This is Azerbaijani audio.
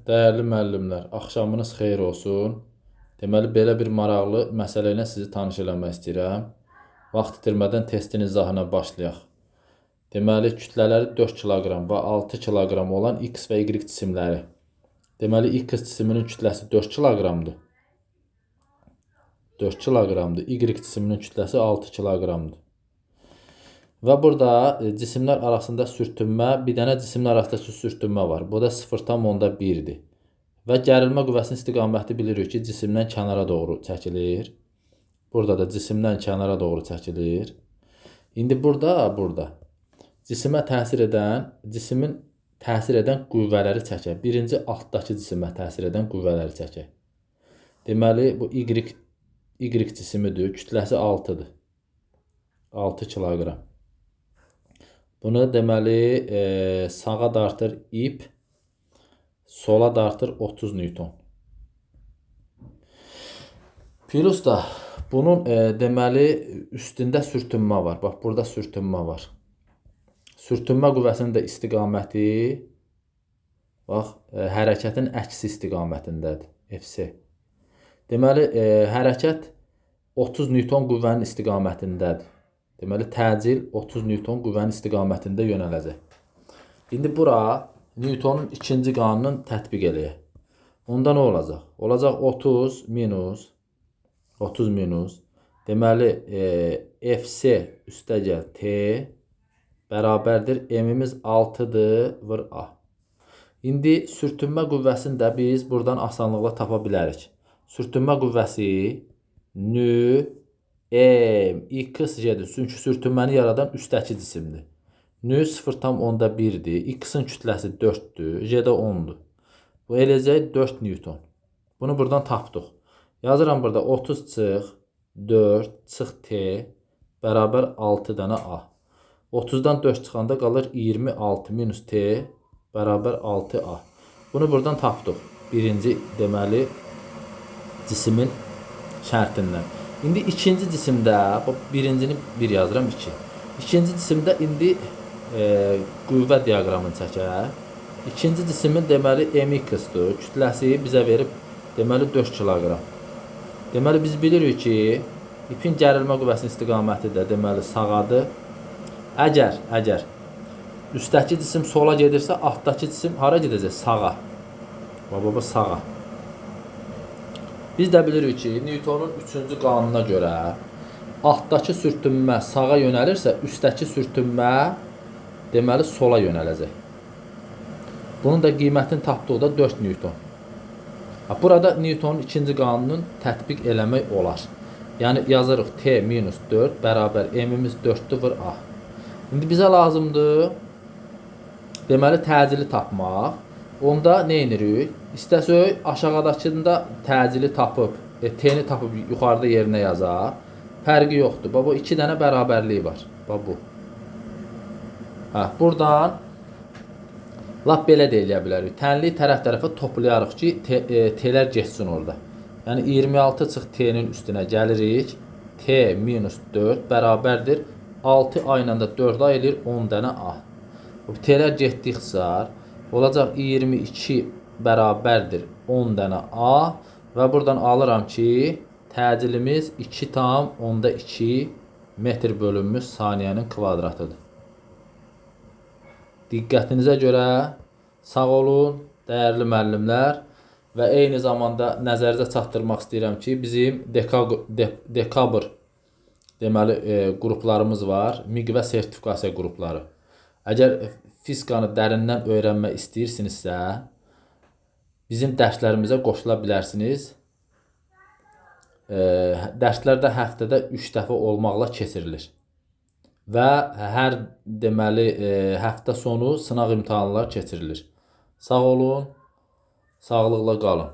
Değerli müəllimlər, axşamınız xeyir olsun. Deməli, belə bir maraqlı məsələ ilə sizi tanış eləmək istəyirəm. Vaxt itirmədən testin izahına başlayaq. Deməli, kütlələri 4 kiloqram və 6 kiloqram olan X və Y cisimləri. Deməli, X cisiminin kütləsi 4 kiloqramdır. 4 kiloqramdır. Y cisiminin kütləsi 6 kiloqramdır. Və burada cisimlər arasında sürtünmə, bir dənə cisimlər arasındakı sürtünmə var. Bu da 0,1-dir. Və gərilmə qüvvəsinin istiqaməti bilirik ki, cisimdən kənara doğru çəkilir. Burada da cisimdən kənara doğru çəkilir. İndi burada cisimə təsir edən, cisimin təsir edən qüvvələri çəkək. Birinci altdakı cisimə təsir edən qüvvələri çəkək. Deməli, bu Y cisimidir, kütləsi 6-dır. 6 kiloqram. Bunu deməli sağa dartır ip, sola dartır 30 Newton. Plus da bunun deməli üstündə sürtünmə var. Bax, burada sürtünmə var. Sürtünmə qüvvəsinin də istiqaməti bax, hərəkətin əksi istiqamətindədir. FC. Deməli, hərəkət 30 Newton qüvvənin istiqamətindədir. Deməli, təcil 30 Newton qüvvənin istiqamətində yönələcək. İndi bura Newtonun ikinci qanununu tətbiq eləyək. Onda nə olacaq? Olacaq 30 minus. Deməli, FC üstəgəl T bərabərdir. M-imiz 6-dır, vur A. İndi sürtünmə qüvvəsini də biz buradan asanlıqla tapa bilərik. Sürtünmə qüvvəsi N X J'dir. Çünki sürtünməni yaradan üstəki cisimdir. N 0,1-dir. X-in kütləsi 4-dür. J də 10-dur. Bu eləcək 4 Newton. Bunu buradan tapdıq. Yazıram burada 30 çıx 4 çıx T bərabər 6 dənə A. 30-dan 4 çıxanda qalır 26 minus T bərabər 6A. Bunu buradan tapdıq. Birinci deməli cisimin şərtindən. İndi ikinci cisimdə, birincini 1 yazıram 2. İkinci cisimdə indi qüvvə diaqramını çəkək. İkinci cisimin deməli MX-dir. Kütləsi bizə verib deməli 4 kiloqram. Deməli biz bilirik ki, ipin gərilmə qüvvəsinin istiqaməti də deməli sağadır. Əgər üstdəki cisim sola gedirsə, altdakı cisim hara gedəcək? Sağa. Baba sağa. Biz də bilirik ki, Newtonun 3-cü qanununa görə altdakı sürtünmə sağa yönəlirsə, üstdəki sürtünmə deməli sola yönələcək. Bunun da qiymətini tapdıqda 4 Newton. Burada Newtonun 2-ci qanununu tətbiq eləmək olar. Yəni yazırıq T minus 4 bərabər M-imiz 4-dür, vur A. İndi bizə lazımdır deməli təcili tapmaq. Onda nə edirik? İstəsək aşağıdakında təcili tapıb, T-ni tapıb yuxarıda yerinə yazaq. Fərqi yoxdur. Bu 2 dənə bərabərliyi var. Bu. Buradan lap belə də eləyə bilərik. Tənliyi tərəf-tərəfə toplayarıq ki, T-lər geçsin orada. Yəni 26 çıx T-nin üstünə gəlirik. T minus 4 bərabərdir. 6 A ilə də 4 A eləyir 10 dənə A. T-lər getdikcə olacaq 22 bərabərdir 10 dənə A və buradan alıram ki, təcilimiz 2,2 metr bölünmüş saniyənin kvadratıdır. Diqqətinizə görə sağ olun, dəyərli müəllimlər və eyni zamanda nəzərinizə çatdırmaq istəyirəm ki, bizim dekabr deməli qruplarımız var, MİQ və sertifikasiya qrupları. Əgər fizikanı dərindən öyrənmək istəyirsinizsə, bizim dərslərimizə qoşula bilərsiniz. Dərslər də həftədə 3 dəfə olmaqla keçirilir. Və hər deməli həftə sonu sınaq imtahanlar keçirilir. Sağ olun, sağlıqla qalın.